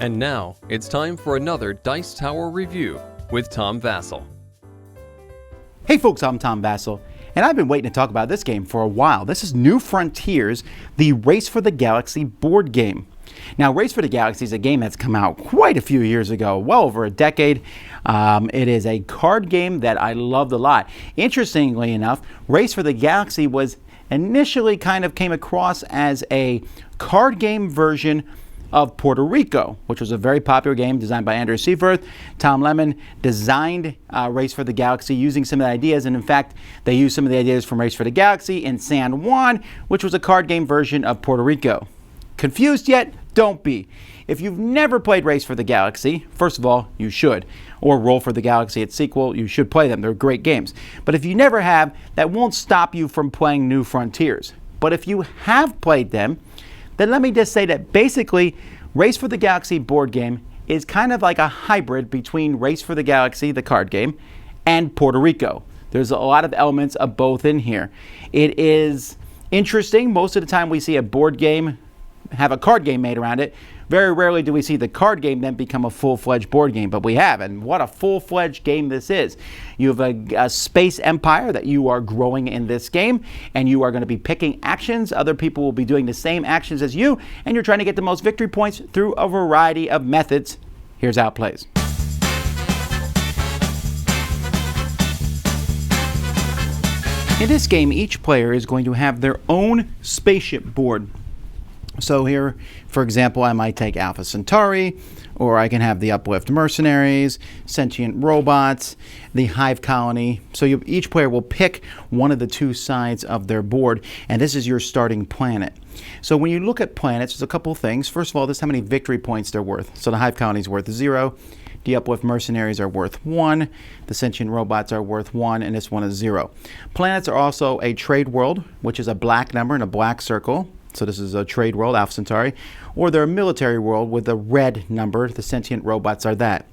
And now, it's time for another Dice Tower review with Tom Vasel. Hey folks, I'm Tom Vasel, and I've been waiting to talk about this game for a while. This is New Frontiers, the Race for the Galaxy board game. Now, Race for the Galaxy is a game that's come out quite a few years ago, well over a decade. It is a card game that I loved a lot. Interestingly enough, Race for the Galaxy was initially kind of came across as a card game version of Puerto Rico, which was a very popular game designed by Andrew Seaforth. Tom Lemon designed Race for the Galaxy using some of the ideas, and in fact, they used some of the ideas from Race for the Galaxy in San Juan, which was a card game version of Puerto Rico. Confused yet? Don't be. If you've never played Race for the Galaxy, first of all, you should. Or Roll for the Galaxy, its sequel, you should play them. They're great games. But if you never have, that won't stop you from playing New Frontiers. But if you have played them, then let me just say that basically Race for the Galaxy board game is kind of like a hybrid between Race for the Galaxy, the card game, and Puerto Rico. There's a lot of elements of both in here. It is interesting. Most of the time we see a board game have a card game made around it. Very rarely do we see the card game then become a full-fledged board game, but we have, and what a full-fledged game this is. You have a space empire that you are growing in this game, and you are going to be picking actions. Other people will be doing the same actions as you, and you're trying to get the most victory points through a variety of methods. Here's how it plays. In this game, each player is going to have their own spaceship board. So here, for example, I might take Alpha Centauri, or I can have the Uplift Mercenaries, Sentient Robots, the Hive Colony. So each player will pick one of the two sides of their board, and this is your starting planet. So when you look at planets, there's a couple of things. First of all, this is how many victory points they're worth. So the Hive Colony is worth 0. The Uplift Mercenaries are worth 1. The Sentient Robots are worth 1, and this one is 0. Planets are also a trade world, which is a black number in a black circle. So this is a trade world, Alpha Centauri, or they're a military world with a red number. The Sentient Robots are that.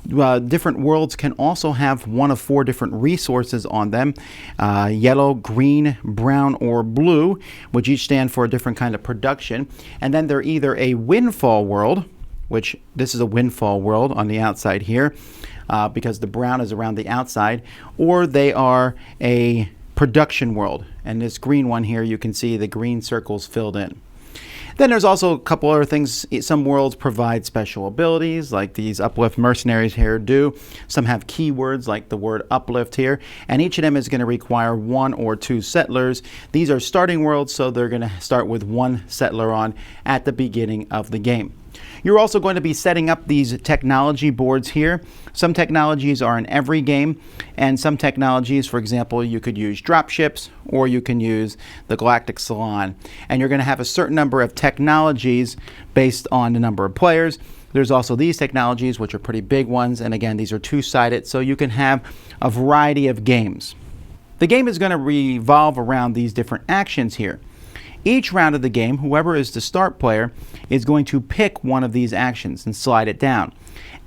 Different worlds can also have one of 4 different resources on them, yellow, green, brown, or blue, which each stand for a different kind of production. And then they're either a windfall world, which this is a windfall world on the outside here, because the brown is around the outside, or they are a production world, and this green one here, you can see the green circles filled in. Then there's also a couple other things. Some worlds provide special abilities, like these Uplift Mercenaries here do. Some have keywords like the word uplift here, and each of them is going to require 1 or 2 settlers. These are starting worlds, so they're going to start with 1 settler on at the beginning of the game. You're also going to be setting up these technology boards here. Some technologies are in every game, and some technologies, for example, you could use dropships, or you can use the Galactic Salon. And you're going to have a certain number of technologies based on the number of players. There's also these technologies, which are pretty big ones, and again, these are two-sided, so you can have a variety of games. The game is going to revolve around these different actions here. Each round of the game, whoever is the start player is going to pick one of these actions and slide it down.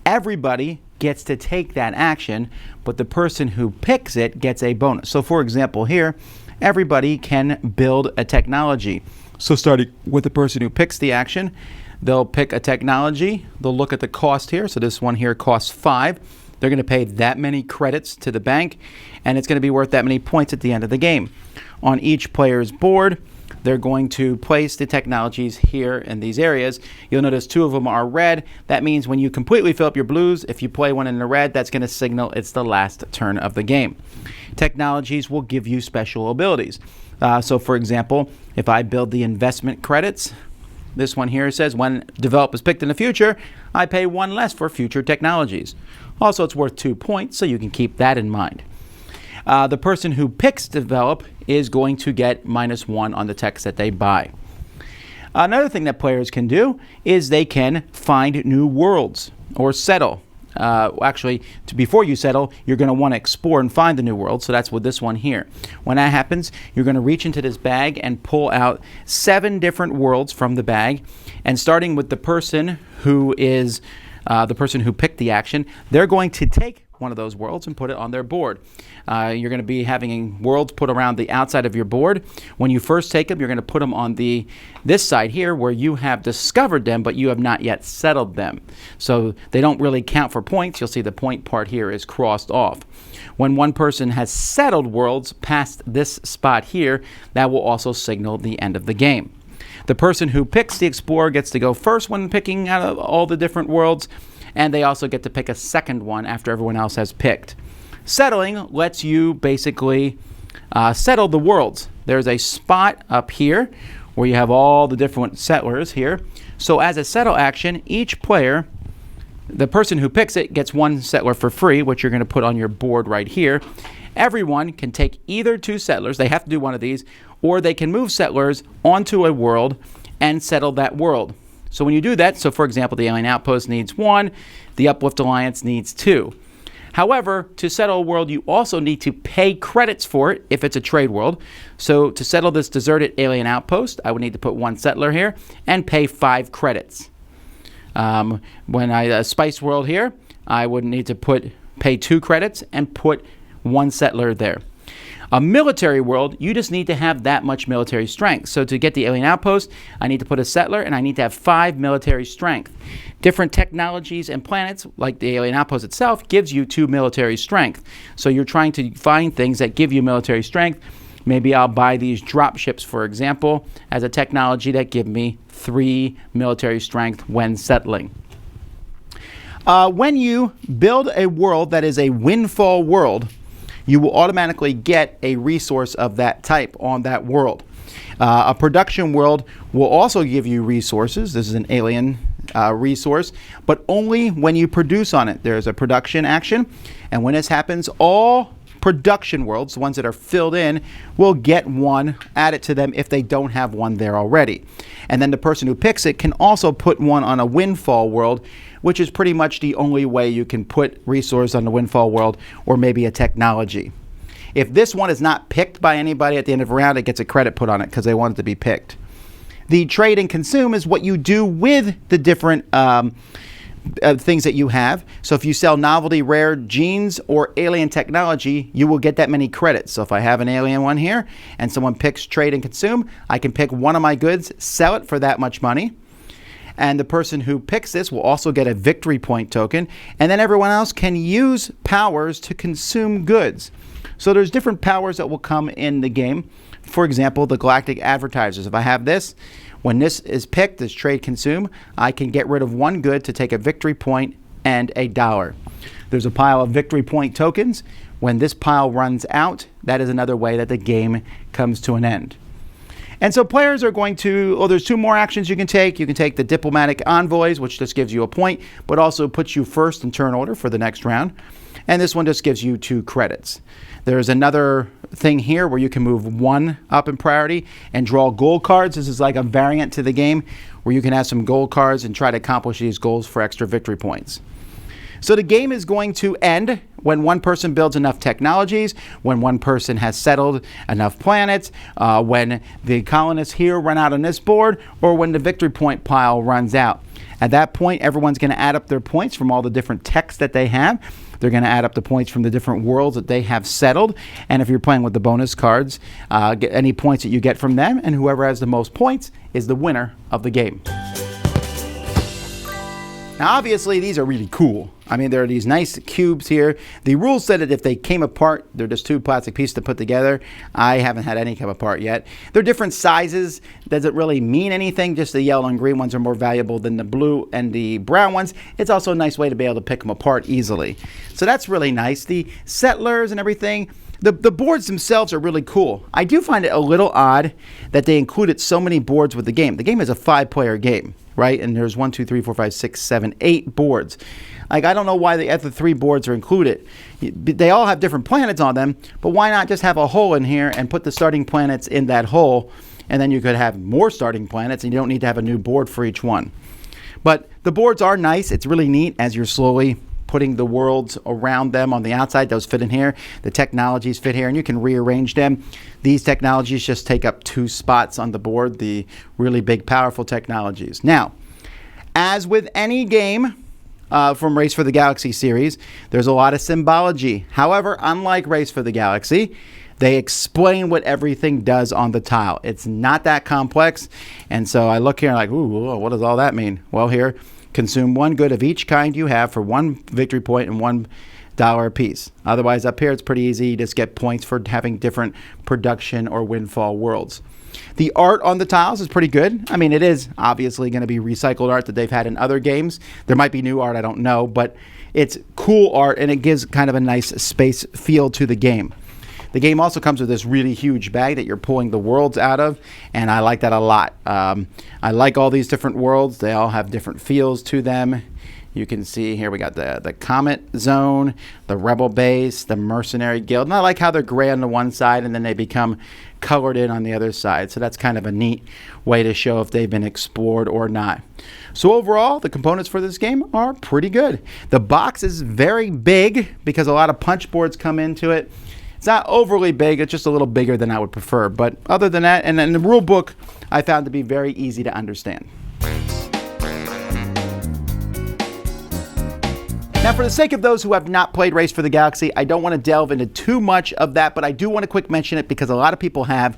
Everybody gets to take that action, but the person who picks it gets a bonus. So for example here, everybody can build a technology. So starting with the person who picks the action, they'll pick a technology, they'll look at the cost here. So this one here costs 5. They're going to pay that many credits to the bank, and it's going to be worth that many points at the end of the game. On each player's board, they're going to place the technologies here in these areas. You'll notice 2 of them are red. That means when you completely fill up your blues, if you play one in the red, that's going to signal it's the last turn of the game. Technologies will give you special abilities. So for example, if I build the investment credits, this one here says when develop is picked in the future, I pay 1 less for future technologies. Also, it's worth 2 points, so you can keep that in mind. The person who picks develop is going to get -1 on the techs that they buy. Another thing that players can do is they can find new worlds or settle. Before you settle, you're going to want to explore and find the new world, so that's with this one here. When that happens, you're going to reach into this bag and pull out 7 different worlds from the bag, and starting with the person who is the person who picked the action, they're going to take one of those worlds and put it on their board. You're going to be having worlds put around the outside of your board. When you first take them, you're going to put them on this side here where you have discovered them, but you have not yet settled them. So they don't really count for points. You'll see the point part here is crossed off. When one person has settled worlds past this spot here, that will also signal the end of the game. The person who picks the explorer gets to go first when picking out of all the different worlds, and they also get to pick a second one after everyone else has picked. Settling lets you basically settle the worlds. There's a spot up here where you have all the different settlers here. So as a settle action, each player, the person who picks it, gets one settler for free, which you're going to put on your board right here. Everyone can take either 2 settlers, they have to do one of these, or they can move settlers onto a world and settle that world. So when you do that, so for example, the Alien Outpost needs 1, the Uplift Alliance needs 2. However, to settle a world, you also need to pay credits for it if it's a trade world. So to settle this deserted Alien Outpost, I would need to put 1 settler here and pay 5 credits. When I Spice World here, I would need to pay 2 credits and put 1 settler there. A military world, you just need to have that much military strength. So to get the Alien Outpost, I need to put a settler and I need to have 5 military strength. Different technologies and planets, like the Alien Outpost itself, gives you 2 military strength. So you're trying to find things that give you military strength. Maybe I'll buy these drop ships, for example, as a technology that give me 3 military strength when settling. When you build a world that is a windfall world, you will automatically get a resource of that type on that world. A production world will also give you resources. This is an alien resource, but only when you produce on it. There's a production action, and when this happens, all production worlds, the ones that are filled in, will get 1 added to them if they don't have 1 there already. And then the person who picks it can also put 1 on a windfall world, which is pretty much the only way you can put resource on the windfall world, or maybe a technology. If this one is not picked by anybody at the end of a round, it gets a credit put on it because they want it to be picked. The trade and consume is what you do with the different things that you have. So if you sell novelty, rare genes, or alien technology, you will get that many credits. So if I have an alien one here and someone picks trade and consume, I can pick one of my goods, sell it for that much money. And the person who picks this will also get a victory point token. And then everyone else can use powers to consume goods. So there's different powers that will come in the game. For example, the Galactic Advertisers. If I have this, when this is picked as trade consume, I can get rid of 1 good to take a victory point and $1. There's a pile of victory point tokens. When this pile runs out, that is another way that the game comes to an end. And so players are going to, there's 2 more actions you can take. You can take the Diplomatic Envoys, which just gives you a point, but also puts you first in turn order for the next round. And this one just gives you 2 credits. There's another thing here where you can move 1 up in priority and draw gold cards. This is like a variant to the game where you can have some gold cards and try to accomplish these goals for extra victory points. So the game is going to end when 1 person builds enough technologies, when 1 person has settled enough planets, when the colonists here run out on this board, or when the victory point pile runs out. At that point, everyone's going to add up their points from all the different techs that they have. They're going to add up the points from the different worlds that they have settled. And if you're playing with the bonus cards, get any points that you get from them, and whoever has the most points is the winner of the game. Now, obviously, these are really cool. I mean, there are these nice cubes here. The rules said that if they came apart, they're just 2 plastic pieces to put together. I haven't had any come apart yet. They're different sizes. Does it really mean anything? Just the yellow and green ones are more valuable than the blue and the brown ones. It's also a nice way to be able to pick them apart easily. So that's really nice. The settlers and everything, the boards themselves are really cool. I do find it a little odd that they included so many boards with the game. The game is a 5-player game, right? And there's 1, 2, 3, 4, 5, 6, 7, 8 boards. Like, I don't know why the other 3 boards are included. They all have different planets on them, but why not just have a hole in here and put the starting planets in that hole, and then you could have more starting planets, and you don't need to have a new board for each one. But the boards are nice. It's really neat as you're slowly putting the worlds around them on the outside. Those fit in here. The technologies fit here, and you can rearrange them. These technologies just take up 2 spots on the board, the really big, powerful technologies. Now, as with any game, from Race for the Galaxy series. There's a lot of symbology. However, unlike Race for the Galaxy, they explain what everything does on the tile. It's not that complex. And so I look here and like, ooh, what does all that mean? Well, here, consume one good of each kind you have for 1 victory point and $1 a piece. Otherwise, up here, it's pretty easy. You just get points for having different production or windfall worlds. The art on the tiles is pretty good. I mean, it is obviously going to be recycled art that they've had in other games. There might be new art, I don't know, but it's cool art, and it gives kind of a nice space feel to the game. The game also comes with this really huge bag that you're pulling the worlds out of, and I like that a lot. I like all these different worlds. They all have different feels to them. You can see here we got the Comet Zone, the Rebel Base, the Mercenary Guild. And I like how they're gray on the one side and then they become colored in on the other side. So that's kind of a neat way to show if they've been explored or not. So overall, the components for this game are pretty good. The box is very big because a lot of punch boards come into it. It's not overly big, it's just a little bigger than I would prefer. But other than that, and then the rule book I found to be very easy to understand. Now, for the sake of those who have not played Race for the Galaxy, I don't want to delve into too much of that, but I do want to quick mention it because a lot of people have.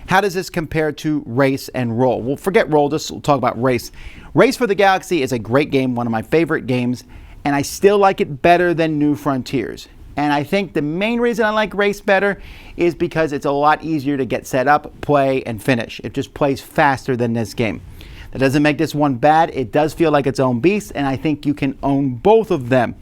How does this compare to Race and Roll? Well, forget Roll, just talk about Race. Race for the Galaxy is a great game, one of my favorite games, and I still like it better than New Frontiers. And I think the main reason I like Race better is because it's a lot easier to get set up, play, and finish. It just plays faster than this game. That doesn't make this one bad. It does feel like its own beast, and I think you can own both of them.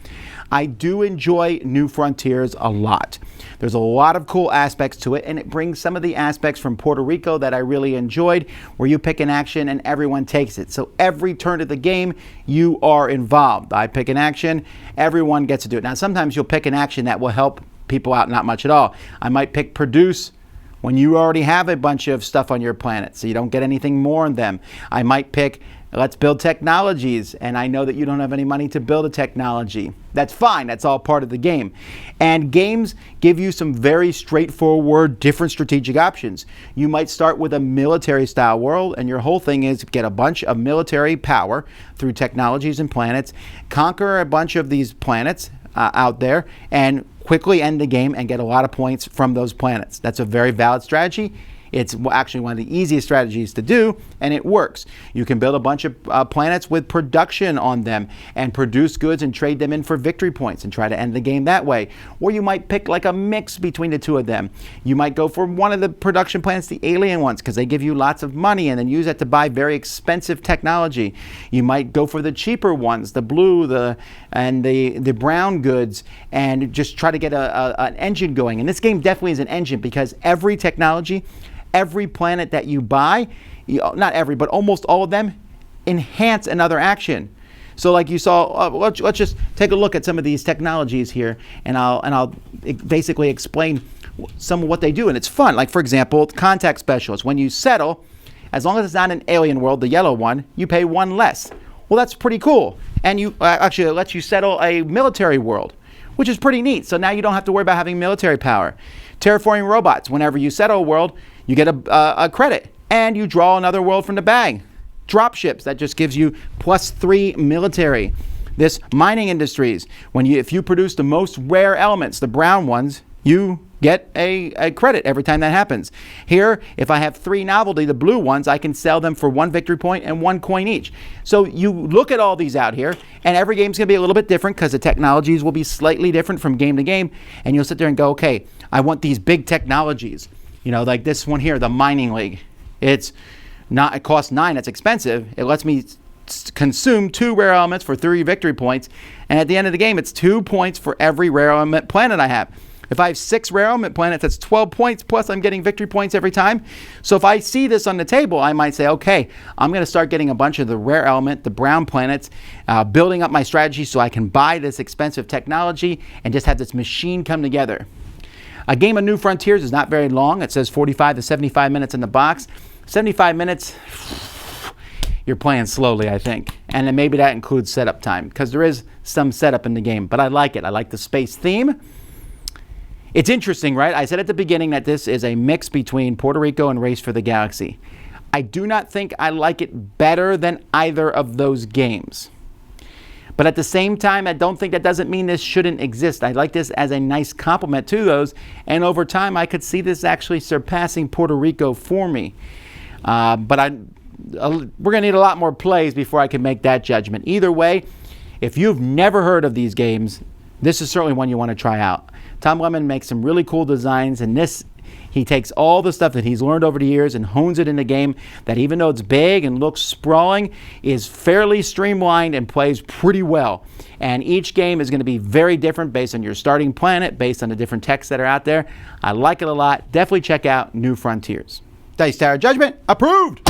I do enjoy New Frontiers a lot. There's a lot of cool aspects to it, and it brings some of the aspects from Puerto Rico that I really enjoyed, where you pick an action and everyone takes it. So every turn of the game, you are involved. I pick an action, everyone gets to do it. Now, sometimes you'll pick an action that will help people out not much at all. I might pick Produce when you already have a bunch of stuff on your planet, so you don't get anything more on them. I might pick, let's build technologies, and I know that you don't have any money to build a technology. That's fine, that's all part of the game. And games give you some very straightforward, different strategic options. You might start with a military style world, and your whole thing is get a bunch of military power through technologies and planets, conquer a bunch of these planets out there, and quickly end the game and get a lot of points from those planets. That's a very valid strategy. It's actually one of the easiest strategies to do, and it works. You can build a bunch of planets with production on them and produce goods and trade them in for victory points and try to end the game that way. Or you might pick like a mix between the two of them. You might go for one of the production planets, the alien ones, because they give you lots of money, and then use that to buy very expensive technology. You might go for the cheaper ones, the blue, and the brown goods, and just try to get an engine going. And this game definitely is an engine because every technology, every planet that you buy, not every, but almost all of them, enhance another action. So like you saw, let's just take a look at some of these technologies here, and I'll basically explain some of what they do, and it's fun. Like for example, contact specialist. When you settle, as long as it's not an alien world, the yellow one, you pay 1 less. Well, that's pretty cool. And you actually it lets you settle a military world, which is pretty neat. So now you don't have to worry about having military power. Terraforming robots. Whenever you settle a world, you get a credit, and you draw another world from the bag. Dropships, that just gives you +3 military. This mining industries, if you produce the most rare elements, the brown ones, you get a credit every time that happens. Here, if I have 3 novelty, the blue ones, I can sell them for 1 victory point and 1 coin each. So you look at all these out here, and every game's going to be a little bit different because the technologies will be slightly different from game to game, and you'll sit there and go, okay, I want these big technologies. You know, like this one here, the Mining League. It costs 9, it's expensive. It lets me consume 2 rare elements for 3 victory points, and at the end of the game, it's 2 points for every rare element planet I have. If I have 6 rare element planets, that's 12 points, plus I'm getting victory points every time. So if I see this on the table, I might say, okay, I'm going to start getting a bunch of the rare element, the brown planets, building up my strategy so I can buy this expensive technology and just have this machine come together. A game of New Frontiers is not very long. It says 45 to 75 minutes in the box. 75 minutes, you're playing slowly, I think. And then maybe that includes setup time, because there is some setup in the game. But I like it. I like the space theme. It's interesting, right? I said at the beginning that this is a mix between Puerto Rico and Race for the Galaxy. I do not think I like it better than either of those games. But at the same time, I don't think that doesn't mean this shouldn't exist. I like this as a nice complement to those. And over time, I could see this actually surpassing Puerto Rico for me. But we're going to need a lot more plays before I can make that judgment. Either way, if you've never heard of these games, this is certainly one you want to try out. Tom Lemon makes some really cool designs, and he takes all the stuff that he's learned over the years and hones it in a game that, even though it's big and looks sprawling, is fairly streamlined and plays pretty well. And each game is going to be very different based on your starting planet, based on the different techs that are out there. I like it a lot. Definitely check out New Frontiers. Dice Tower Judgment approved!